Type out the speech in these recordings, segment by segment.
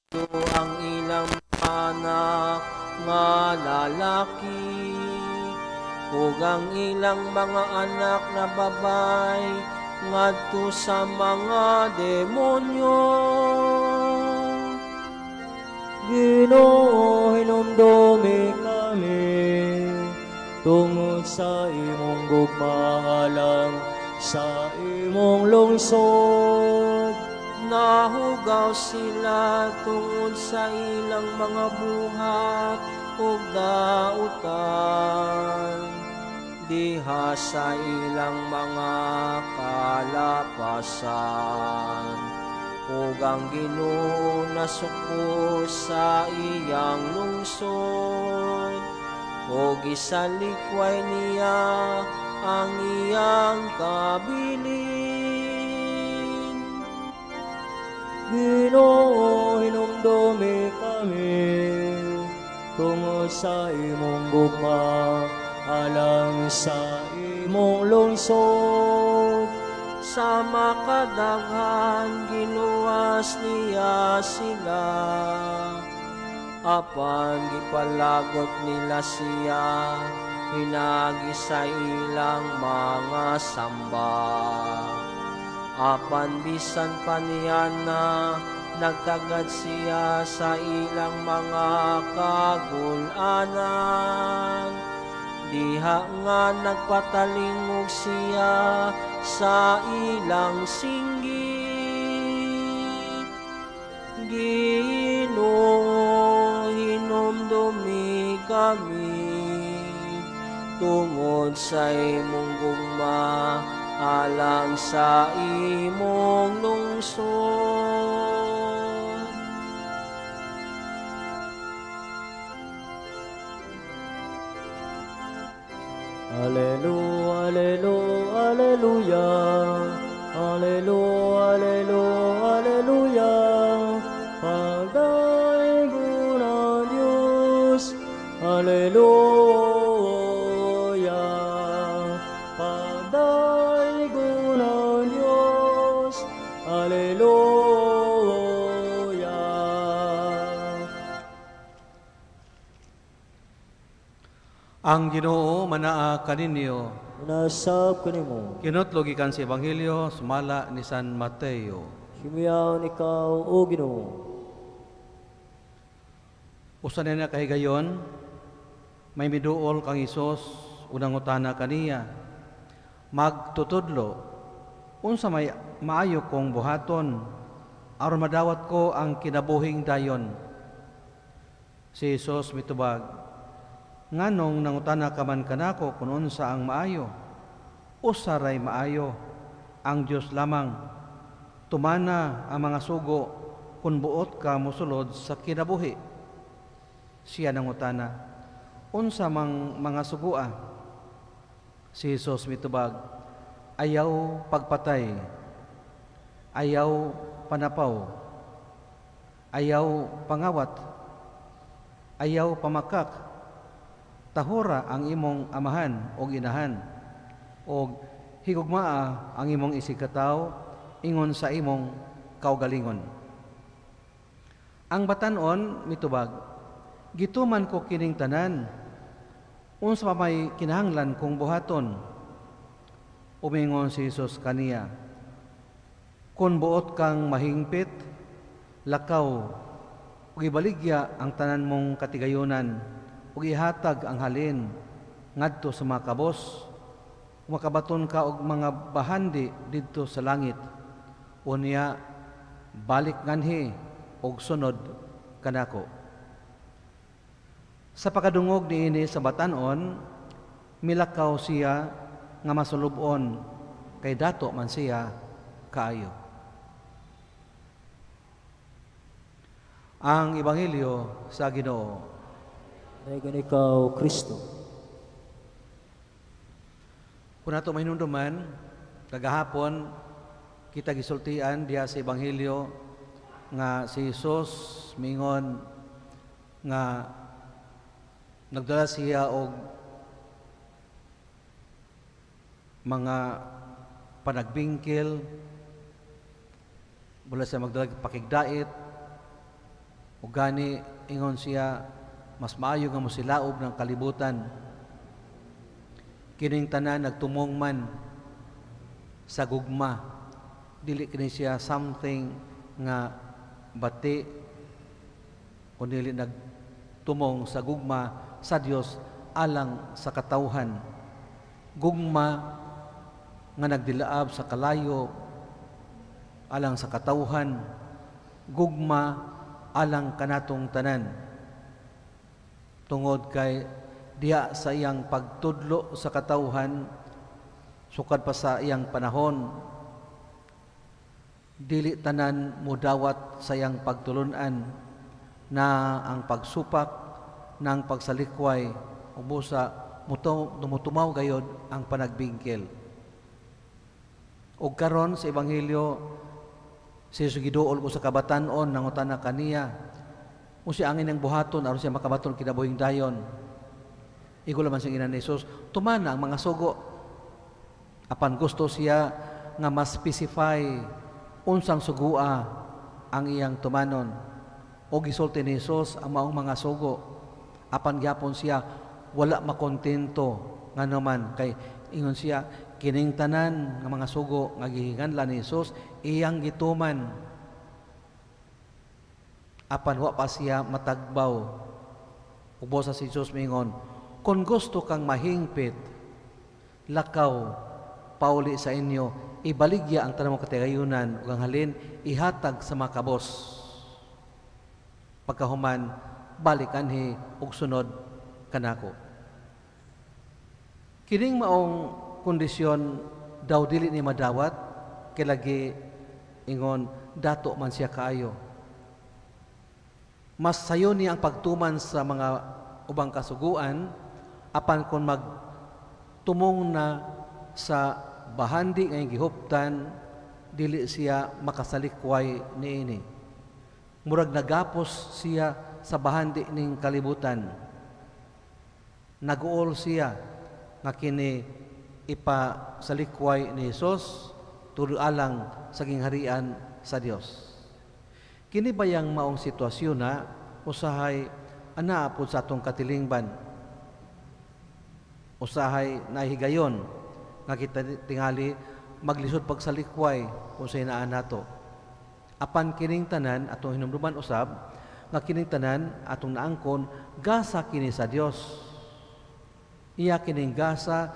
ang ilang anak nga lalaki, ug ang ilang mga anak na babay ngadto sa mga demonyo. Ginoo, hinumdumi kami tungod sa imong gugma alang sa imong lungsod. Nahugaw sila tungod sa ilang mga buhat ug dautan, diha sa ilang mga kalapasan. Ug ang Ginoo nasuko sa iyang lungsod, ug isalikway niya ang iyang kabilin. Ginoo, hinumdumi kami tungod sa imong gugma alang sa imong lungsod. Sa makadaghan giluwas niya sila, apan gipalagot nila siya hinagi sa ilang mga samba. Apan bisan pa niya na nagkagad siya sa ilang mga kagulanan, diha nga nagpatalingog siya sa ilang singgit. Ginoo, hinumdumi kami tungod sa imong gugma alang sa imong lungsod. Alleluia, alleluia, alleluia, alleluia, alleluia. Pagdaigong ng Diyos, alleluia. Pagdaigong ng Diyos, alleluia. Ang Ginoo manaa kaninyo. Nasab kanimo. Kinutlogi kan sa Ebanghelyo sumala ni San Mateo. Himiyaw ikaw, O Ginoo. Usa na kahigayon, may miduol kang Isos, unang utana kaniya. Magtutudlo, unsa may maayo kong buhaton, aron madawat ko ang kinabuhing dayon. Si Isos mitubag, nganong nangutana ka man kanako kung unsa ang maayo? Usaray maayo, ang Dios lamang. Tumana ang mga sugo kung buot ka mosulod sa kinabuhi. Siya nangutana, unsa mang mga sugua? Si Jesus mitubag, ayaw pagpatay, ayaw panapaw, ayaw pangawat, ayaw pamakak, tahura ang imong amahan o inahan, o higugmaa ang imong isigkataw, ingon sa imong kaugalingon. Ang batanon mitubag, gituman ko kining tanan, unsa pa may kinahanglan kong buhaton? Umingon si Jesus kaniya, kung buot kang mahingpit, lakaw, ug ibaligya ang tanan mong katigayunan, ug ihatag ang halin ngadto sa mga kabos, makabaton ka og mga bahandi didto sa langit. Unya balik nganhi og sunod kanako. Sa pagkadungog niini sa batanon, milakaw siya nga masulubon kay dato man siya kaayo. Ang Ebanghelyo sa Ginoo. Dayon ikaw, Kristo. Kung nato mahinumduman, kagahapon kita gisultian diha sa Ebanghelyo nga si Jesus mingon nga nagdala siya og mga panagbingkil, mula siya magdala pakigdait, ug gani ingon siya, mas maayo nga mosilaob ng kalibutan. Kining tanan nagtumong man sa gugma, dili kini siya something nga bati, kundi nagtumong sa gugma sa Dios alang sa katawhan. Gugma nga nagdilaab sa kalayo alang sa katawhan. Gugma alang kanatong tanan. Tungod kay diha sa iyang pagtudlo sa katawhan, sukad pa sa iyang panahon, dili tanan mudawat sa iyang pagtulunan na ang pagsupak ng pagsalikway ug busa tumutumaw gayod ang panagbingkil. Ug karon sa ebanghelyo, si Jesus giduol ko sa kabatan-on nangutana kaniya, usi angin ang buhaton aron siya makabaton kinabuhing dayon. Igo laman sing ina ni Jesus, tumana ang mga sugo. Apan gusto siya nga mas specify unsang sugua ang iyang tumanon. O gisulti ni Jesus ang maong mga sugo. Apan gyapon siya wala makontento nga naman kay ingon siya, kining tanan nga mga sugo nga gihinganlan ni Jesus iyang gituman. Apan wa pa siya matagbaw. Ubo sa si Jesus mingon, kung gusto kang mahingpit, lakaw, pauli sa inyo, ibaligya ang tanang katigayunan ug ang halin ihatag sa mga kabos. Pagkahuman, balik anhi ug sunod kanako. Kining maong kondisyon daw dili ni madawat, kay lagi ingon dato man siya kaayo. Mas sayo niya ang pagtuman sa mga ubang kasuguan, apan kung magtumong na sa bahandi ngayong gihuptan, dili siya makasalikway niini. Murag nagapos siya sa bahandi ning kalibutan. Naguol siya nga kini ipasalikway ni Jesus tulo alang sa gingharian sa Dios. Kini bayang maong sitwasyon na usahay ana pud sa atong katilingban. Usahay nahigayon nga kita tingali maglisod pagsalikway unsay naa nato. Apan kining tanan atong hinumduman usab nga kining tanan atong naangkon gasa kini sa Dios. Iya kining gasa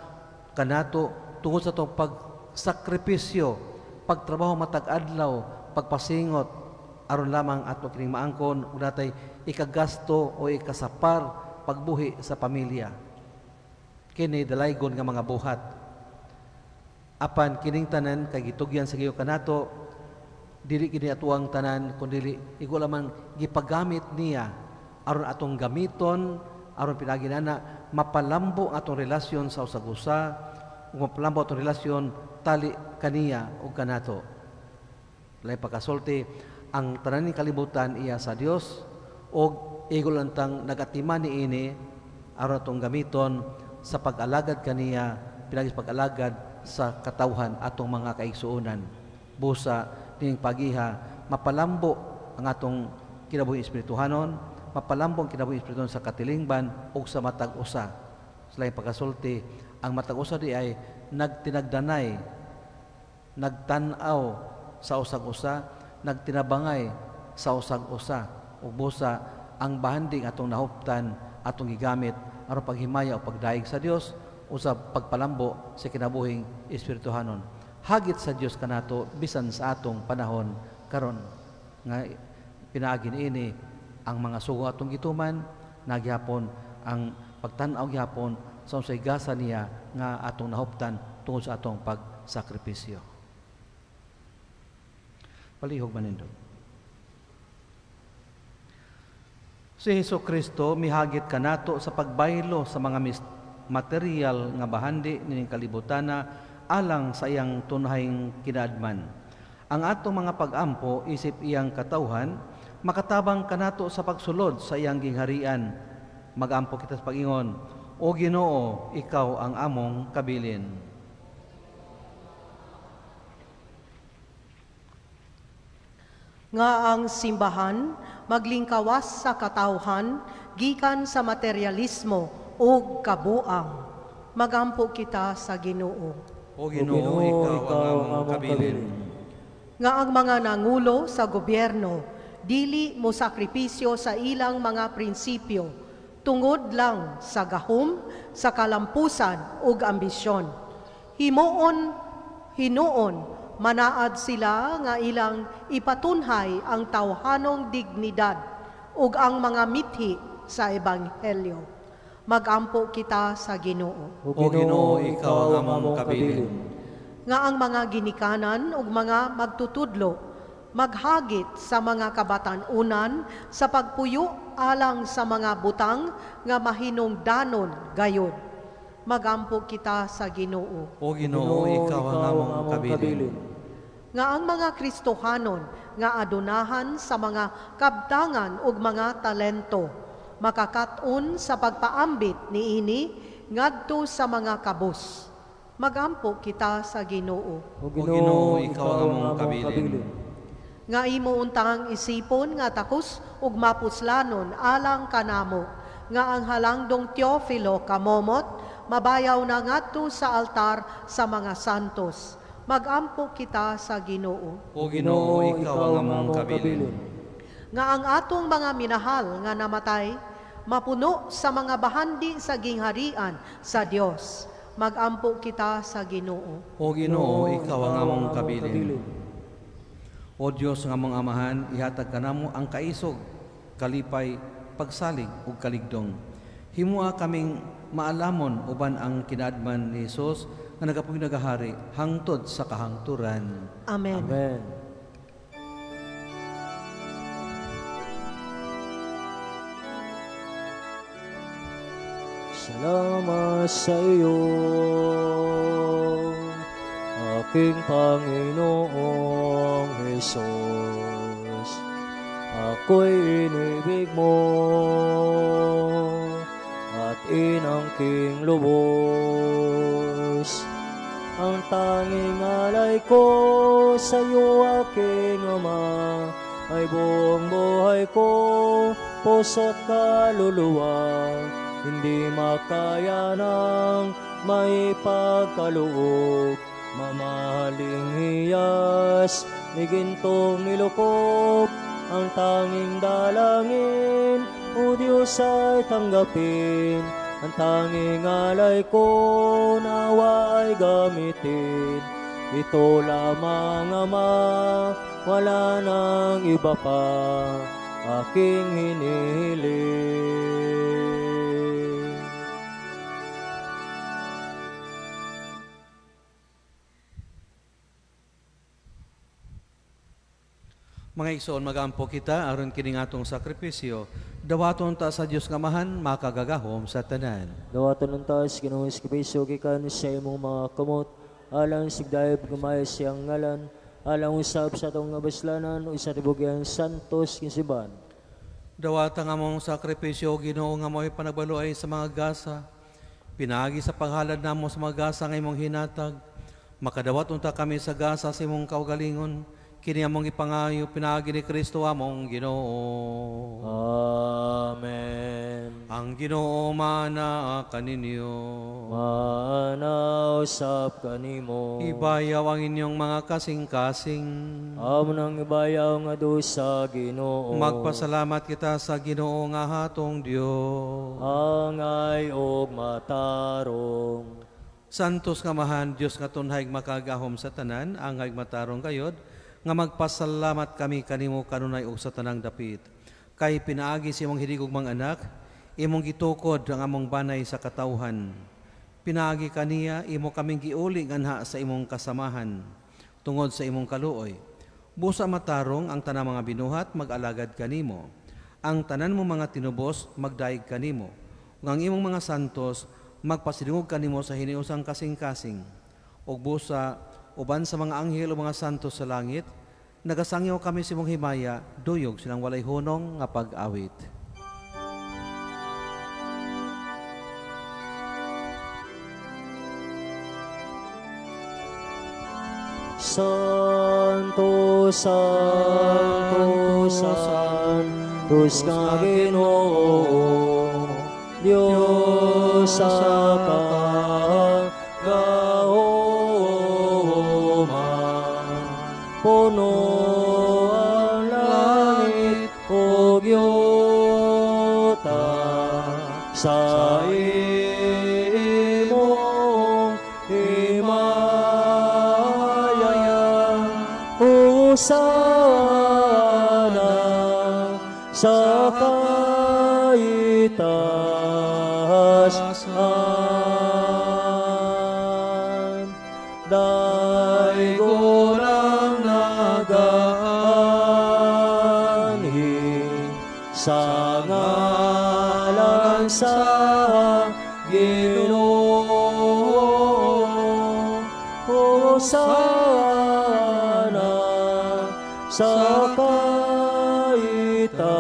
kanato tungod sa atong pagsakripisyo, pagtrabaho matag adlaw, pagpasingot aron lamang ato kining maangkon ug natay ikagasto o ikasapar pagbuhi sa pamilya. Kini dalaygon nga mga buhat. Apan kining tanan kay gitugyan sa giyo kanato, dili kini atuang tanan kundi igo lamang gipagamit niya aron atong gamiton, aron pinaginana mapalambo ang atong relasyon sa usag-usa ug mapalambo atong relasyon tali kaniya ug kanato. Lay pagkasulti ang tanan ning kalibutan iya sa Dios og igo lantang nagatiman niini aron atong gamiton sa pag-alagad kaniya, pinagis pag-alagad sa katawhan atong mga kaigsuonan. Busa ning pagiha mapalambo ang atong kinabuhi espirituhanon, mapalambo ang kinabuhi espirituhanon sa katilingban ug sa matag usa. Sa laing pagkasulti, ang matag usa di ay nagtinagdanay, nagtan-aw sa usag-usa, nagtinabangay sa usag-usa ug busa ang bahanding atong nahuptan atong gigamit aron paghimaya o pagdaig sa Dios o sa pagpalambo sa kinabuhing espirituhanon. Hagit sa Dios kanato bisan sa atong panahon karon nga pinaagi niini ang mga sugo atong gituman, nagyapon ang pagtan-aw gyapon sa unsay gasa niya nga atong nahuptan tungod sa atong pagsakripisyo. Palihog manindot. Si Hesukristo mihagit kanato sa pagbaylo sa mga material nga bahandi ning kalibutana alang sa iyang tunahing kinaadman. Ang atong mga pag-ampo isip iyang katawhan makatabang kanato sa pagsulod sa iyang gingharian. Mag-ampo kita sa pag-ingon, O Ginoo, ikaw ang among kabilin. Nga ang simbahan maglingkawas sa katawhan, gikan sa materialismo ug kabuang. Magampo kita sa Ginoo. O Ginoo, ikaw ang among kabilin. Nga ang mga nangulo sa gobyerno, dili mo sakripisyo sa ilang mga prinsipyo, tungod lang sa gahom, sa kalampusan ug ambisyon. Hinuon, manaad sila nga ilang ipatunhay ang tawhanong dignidad ug ang mga mithi sa Ebanghelyo. Magampo kita sa Ginoo. O Ginoo, ikaw ang among kabilin. Nga ang mga ginikanan ug mga magtutudlo, maghagit sa mga kabatan-unan sa pagpuyo alang sa mga butang nga mahinungdanon gayud. Magampo kita sa Ginoo. O Ginoo, ikaw ang among kabilin. Nga ang mga Kristohanon nga adunahan sa mga kabtangan ug mga talento, makakat-on sa pagpaambit niini ngadto sa mga kabus. Magampo kita sa Ginoo. O Ginoo, ikaw ang among kabilin. Nga imo untang isipon nga takos ug mapuslanon alang kanamo, nga ang halangdong Teofilo kamomot, mabayaw na ngadto sa altar sa mga santos. Magampo kita sa Ginoo. O Ginoo, ikaw ang among kabilin. Nga ang atong mga minahal nga namatay, mapuno sa mga bahandi sa gingharian sa Dios. Magampo kita sa Ginoo. O Ginoo, ikaw ang among kabilin. O Dios nga among amahan, ihatag kanamo ang kaisog, kalipay, pagsalig ug kaligdong. Himua kaming maalamon uban ang kinaadman ni Hesus nga nagapuy nagahari hangtod sa kahangturan. Amen. Amen. Salamat sa iyo, aking Panginoong Hesus. Ako'y inibig mo at inangking lubos. Ang tanging alay ko sa iyo, aking Ama, ay buong buhay ko, puso't kaluluwa. Hindi makaya ng may pagkaloob, mamahaling hiyas, ni gintong nilukop. Ang tanging dalangin, o Diyos ay tanggapin. Ang tanging alay ko, nawa ay gamitin. Ito lamang, Ama, wala nang iba pa, aking hinihiling. Mga igsoon, magampo kita aron kining atong sakripisyo. Dawaton ta sa Dios nga mahan, makagagahom sa tanan. Dawaton ng taas, Ginoong Sakripisyo, gikan sa imong mga kamot, alang sigdayop gamay siyang ngalan, alang usab sa atong ngabaslanan, o sa tibugyan santos kinsiban. Dawata nga mong sakripisyo, Ginoo nga mo'y panagbaluay sa mga gasa. Pinagi sa paghalad namo sa mga gasa nga imong hinatag. Makadawat unta kami sa gasa sa imong kaugalingon. Kini among ipangayo, pinagi ni Kristo among Ginoo. Amen. Ang Ginoo mana kaninyo. Manausap kanimo. Ibayaw ang inyong mga kasing-kasing. Amon ang ibayaw nga dusa, Ginoo. Magpasalamat kita sa Ginoo nga hatong Dios. Angay og matarong. Santos nga mahan, Dios nga tunhay makagahom sa tanan, angay matarong kayod, nga magpasalamat kami kanimo kanunay og sa tanang dapit. Kay pinaagi si imong hidigog mga anak, imong gitukod ang among banay sa katawhan. Pinaagi kaniya, imo kaming giuli nganha sa imong kasamahan, tungod sa imong kaluoy. Busa matarong ang tanang mga binuhat, mag-alagad kanimo. Ang tanan mo mga tinubos, magdaig kanimo. Ang imong mga santos, magpasidungog kanimo sa hiniusang kasing-kasing. Og busa, uban sa mga anghel o mga santos sa langit, nagasangyaw kami sa imong himaya, duyog silang walay hunong nga pag-awit. Santo, Santo, Santo, Diyos nga Ginoo, Diyos sa kagahoman, puno ang langit o yuta sa imong himaya. Hosana sa kaitaasan, daigo ng nag-aanhin sa ngalan sa Ginoo. Hosana sa kaitaasan.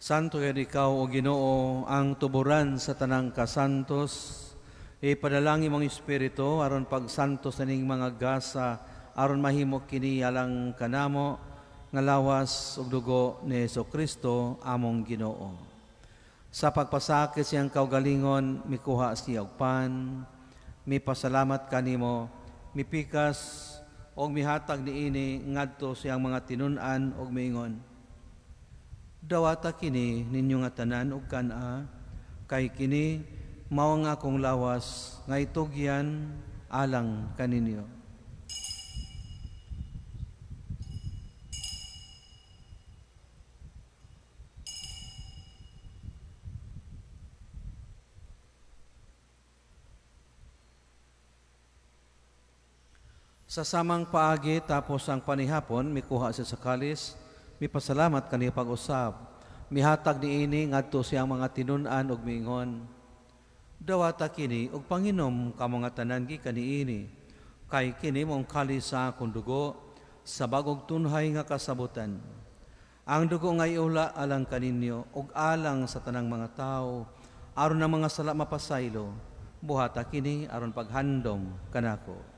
Santo yan ikaw, o Ginoo, ang tuburan sa tanang kasantos. Ipadalangin mong Espiritu, aron pagsantos na ning mga gasa, aron mahimo kini alang kanamo, nga lawas ug dugo ni Jesucristo, among Ginoo. Sa pagpasakit siyang kaugalingon, mikuha siya og pan, mipasalamat kanimo, mipikas, og mihatag niini ngadto siyang mga tinun-an og miingon, dawata kini ninyo nga tanan ug kana, kay kini mao nga akong lawas nga itugyan alang kaninyo. Sa samang paagi tapos ang panihapon, mikuha siya sa kalis, mipasalamat kaniya pag-usab, mihatag niini ngadto siyang mga tinun-an ug miingon, dawata kini ug panginom ka mga tanan gikan niini, kay kini mong kalis sa akong dugo sa bagong tunhay nga kasabutan. Ang dugo nga iula alang kaninyo ug alang sa tanang mga tao, aron ang mga sala mapasaylo, buhata kini aron paghandom kanako.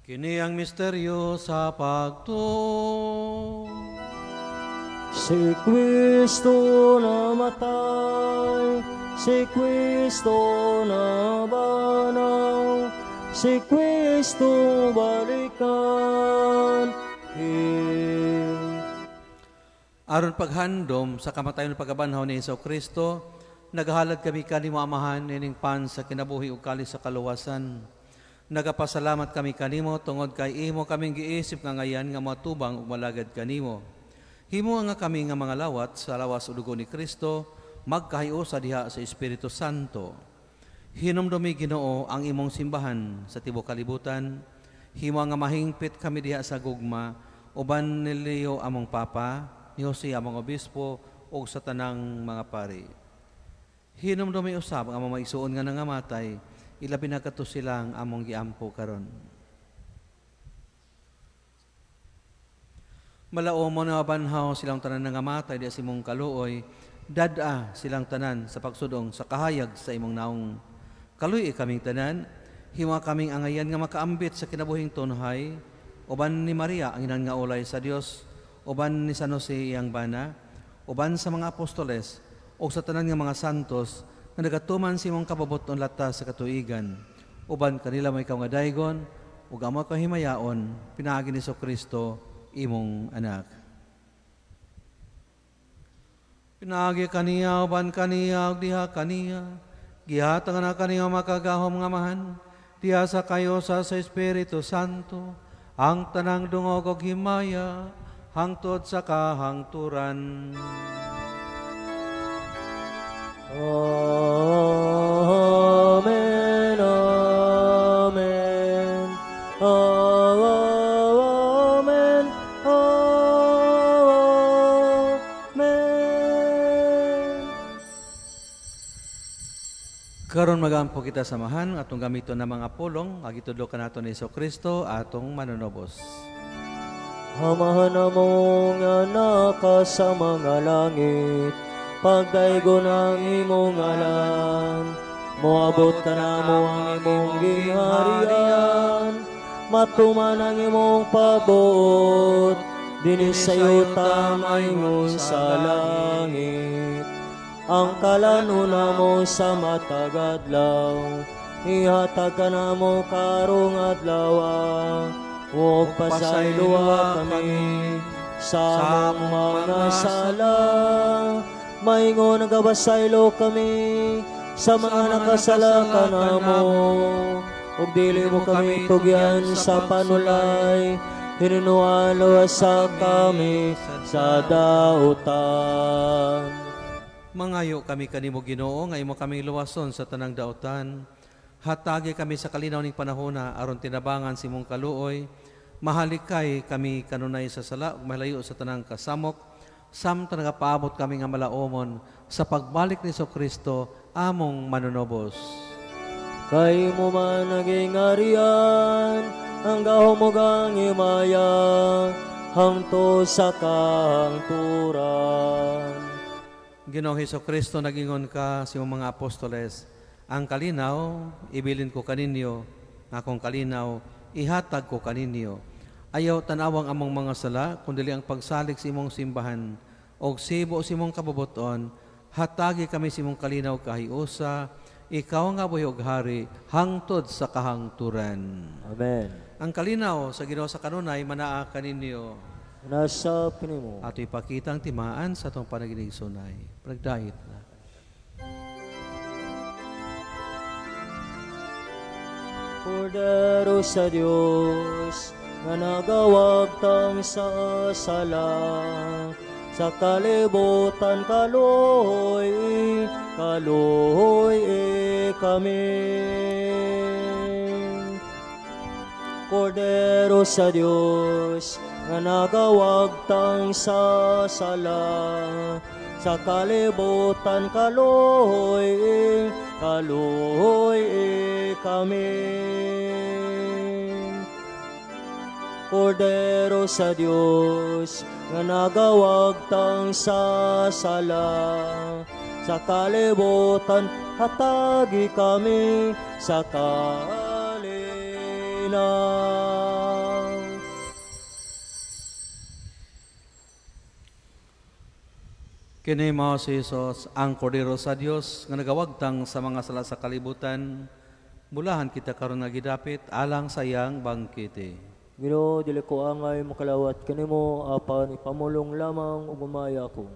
Kini ang misteryo sa pagtuo. Si Kristo namatay, si Kristo nabanaw, si Kristo balikan. Aron paghandom sa kamatayon ng pagabanhaw ni Jesucristo, naghalad kami kanimo amahan nining pan sa kinabuhi ug kalis sa kaluwasan. Nagapasalamat kami kanimo tungod kay imo kaming giisip nga ngayan nga matubang ug malagad kanimo. Himo nga kami nga mga lawat sa lawas ug dugo ni Kristo magkahiusa diha sa Espiritu Santo. Hinumdumi Ginoo ang imong simbahan sa tibuok kalibutan. Himo nga mahingpit kami diha sa gugma uban ni Leo among papa, ni Jose among obispo ug sa tanang mga pari. Hinumdumi usab ang mga maigsuon nga nangamatay, ilabi na kato silang among giampo karon. Malao mo na banhaw silang tanan nga matay di sa imong kaluoy, dada silang tanan sa pagsudong sa kahayag sa imong naong. Kaluy kaming tanan, hima kaming angayan nga makaambit sa kinabuhing tunhay, uban ni Maria ang inan nga ulay sa Dios, uban ni San Jose iyang bana, uban sa mga apostoles, o sa tanan nga mga santos, nga nagatuman si mong kababoton lata sa katuigan, uban kanila may ikaw nga daygon, ug amo kahimayaon, pinaagi ni Jesucristo, imong anak. Pinaagi kaniya, uban kaniya, ug diha kaniya, gihatag na kaniya makagahom nga mahan, diha sa kayo sa Espiritu Santo, ang tanang dungog ug himaya, hangtod sa kahangturan. Amen, amen, amen, amen. Karon magampo kita samahan atong gamito na mga pulong agitudlo kanato ni Kristo atong manunobos. Amahan na mong anak ka sa mga langit, pagdaigo ng imong ngalan, moabot ka na mo ang imong giharian, matuman ang imong pabuot, dinis sa'yo tamayngon sa langit. Ang kalanuna mo sa matag adlaw, ihatag ka na mo karong adlaw, huwag pasayloa kami sa among mga sala. Maingon nagabasaylo kami sa mga nakasala ka na mo, ug dili mo kami tugyan sa panulay, hinunuan sa kami sa dautan. Mangayo kami kanimo Ginoo nga imo kaming luwason sa tanang daotan. Hatagi kami sa kalinaw ning panahona aron tinabangan si imong kaluoy. Mahalikay kami kanunay sa sala ug malayo sa tanang kasamok. Samtang nagapaabot kami nga malaomon sa pagbalik ni Kristo among manunobos. Kay mo man naging arian, ang gahumogang imaya, hangto sa kahangturan. Ginoong Kristo, nagingon ka sa imong mga apostoles, ang kalinaw, ibilin ko kaninyo, akong kalinaw, ihatag ko kaninyo. Ayaw tanawang among mga sala, kundi ang pagsalik sa imong simbahan, o sibo sa imong kabubuton, hatagi kami sa imong kalinaw kahiusa, ikaw nga buyog hari, hangtod sa kahangturan. Amen. Ang kalinaw sa Ginoo sa kanunay, manaa kaninyo, nasa pinimo. ato ipakita ang timaan sa itong panaginig sunay. Pagdahit na. Kordero sa Diyos, nga nagawag tang sa sala, sa kalibutan kaluhoy kami. Kordero sa Diyos, nga nagawag tang sa sala, sa kalibutan kaluhoy kami. Kordero sa Diyos, nga nagawag tang sa sala, sa kalibutan hatagi kami sa kalinaw. Kini mao si Jesus, ang Kordero sa Dios nga nagawagtang sa mga sala sa kalibutan. Mulahan kita karon nga gidapit alang sayang bangkete. Ginoo, dili ko angay makalawat kanimo, apan ipamulong lamang ug umaya ko.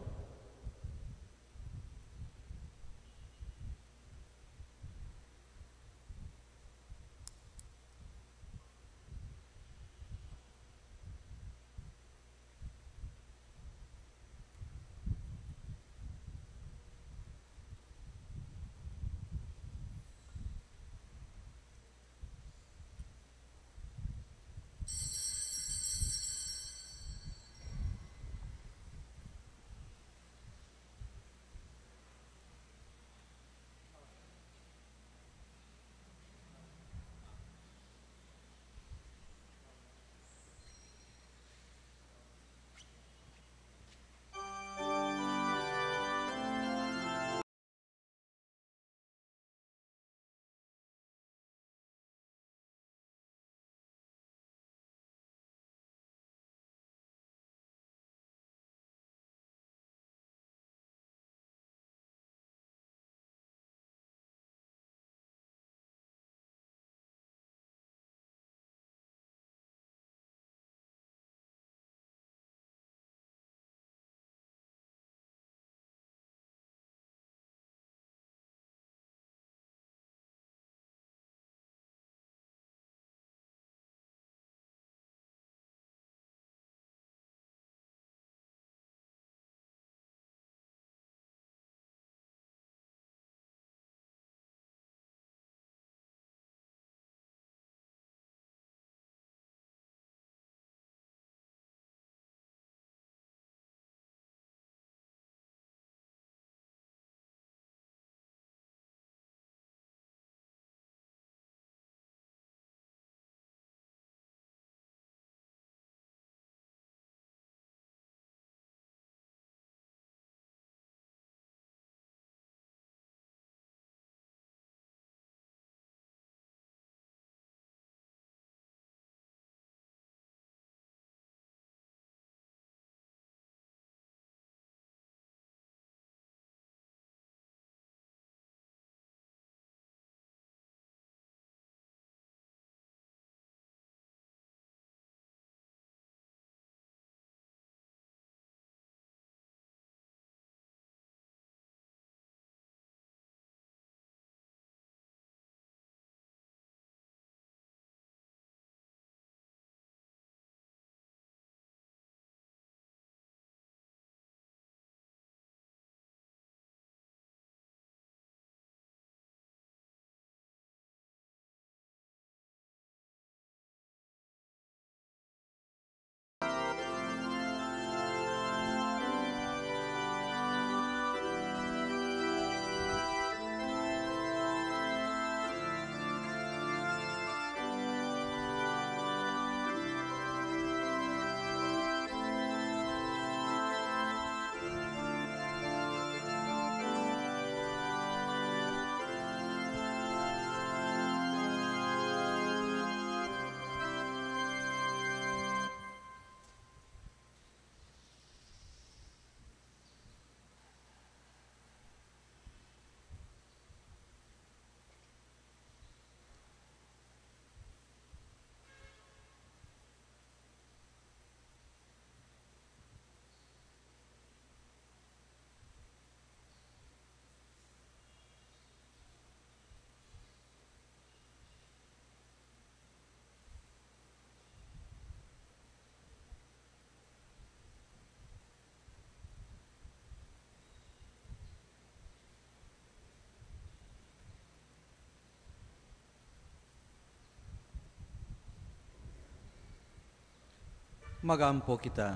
Magampo kita.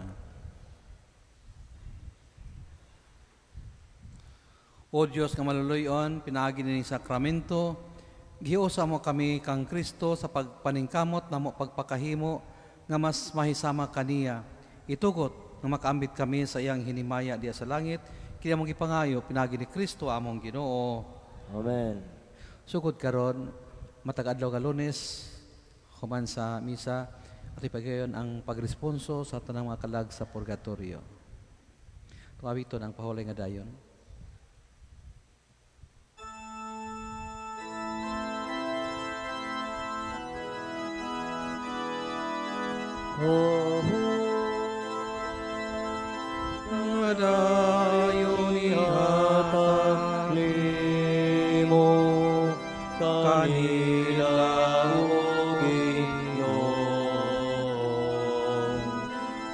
O Diyos nga maluluyon, pinaagi ni sakramento, giusa mo kami kang Kristo sa pagpaningkamot na mo pagpakahimo nga mas mahisama kaniya. Itugot nga makaambit kami sa iyang hinimaya diya sa langit, kaya mong ipangayo, pinagi ni Kristo among Ginoo. Amen. Sugod karon, matag-adlaw ka Lunes, human sa misa, at ipagayon ang pagresponso sa tanang mga kalag sa purgatorio. Tumawiton ang pahulay nga dayon. Dayon ihatag nimo kanila o Ginoo,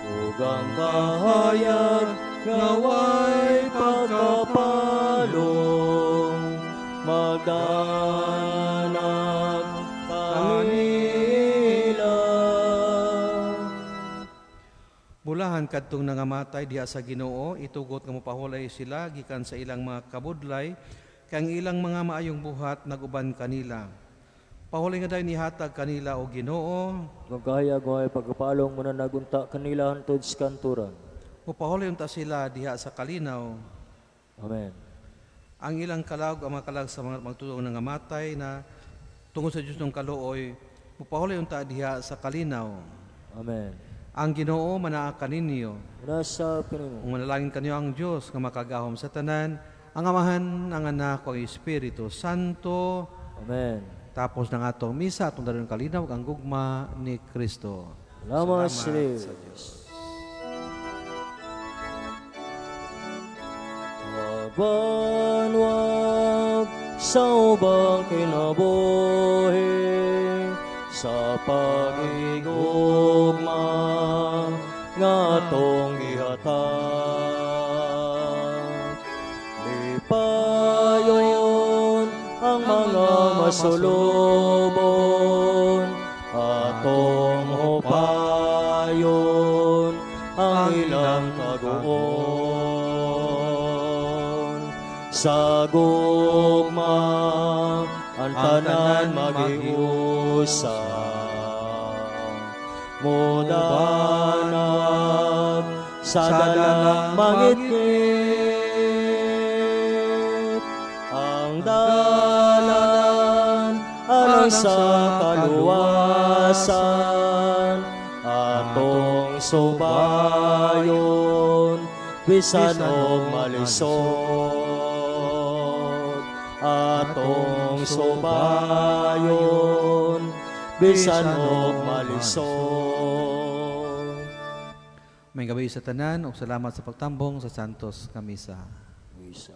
ug ang kahayag ngaway pagkapalong magdanag kanila. Bulahan kadtong nangamatay diha sa Ginoo, itugot nga mopahulay sila gikan sa ilang mga kabudlay, kang ilang mga maayong buhat naguban kanila. Pahulay nga dayon ihatag kanila o Ginoo, Magkahayag ay pagkapalong muna nagunta kanila hantod sa kanturan. mopahulay unta sila diha sa kalinaw. Amen. Ang ilang kalag, ang mga kalag sa mga magtulong nangamatay na tungod sa Diyos ng kaluoy, mopahulay unta diha sa kalinaw. Amen. Ang Ginoo manaa kaninyo. Nasa kanimo. Kung manalangin kanyo ang Diyos nga makagahom sa tanan, ang Amahan, ang Anak, o ang Espiritu Santo. Amen. Tapos ng atong misa, atong dalawang kalinaw, ang gugma ni Kristo. Salamat sa Diyos. Banwag sa ubang kinabuhi, sa pag-igugma nga atong gihatag. Lipayon ang mga masulubon, atong hupayon ang ilang kaguon. Sa gugma ang tanan mag-iusa, mudanag sa dalang mangitngit, ang dalan alang sa kaluwasan, atong subayon bisan og malisod, atong subayon bisan og malisod. May gabi sa tanan, o salamat sa pagtambong sa Santos Kamisa. Misa.